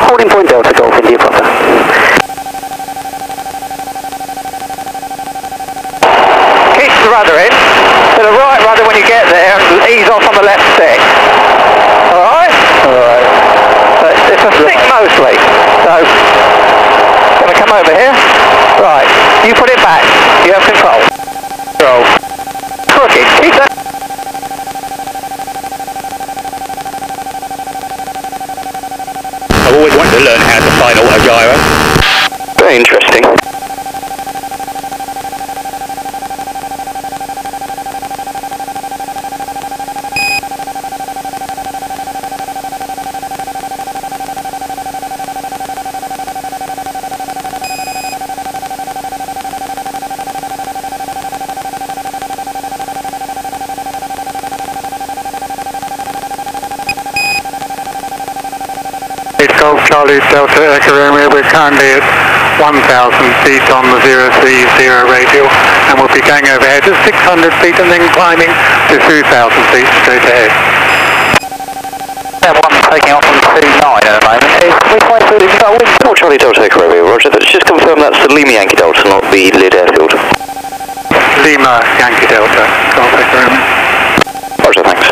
Holding point Delta, Golf India Papa. Keep the rudder in. To the right rudder when you get there, and ease off on the left stick. Alright? Alright. So it's a stick mostly. So, going to come over here. Right, you put it back. You have control. Control. Crooked. Keep that. I've always wanted to learn how to fly an auto-gyro. Very interesting. Golf Charlie Delta Echo Romeo, we're currently at 1,000 feet on the 030 radial, and we'll be going overhead at 600 feet and then climbing to 2,000 feet straight ahead. One taking off on 29 at the moment. We quite good. If you've got a wind for Charlie Delta Echo Romeo, Roger. Let's just confirm that's the Lima Yankee Delta, not the Lydd Airfield. Lima Yankee Delta, Golf Echo Romeo. Roger, thanks.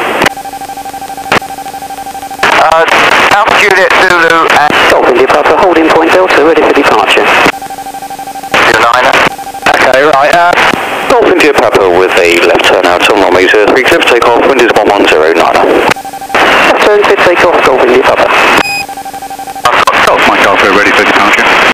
Altitude at Zulu and Golf India Papa, holding point Delta, ready for departure. 9. Okay, right. Golf India Papa with a left turn out on runway 03, clear for takeoff, wind is 1109. Left turn, clear takeoff, Golf India Papa. Golf Mike Alpha, ready for departure.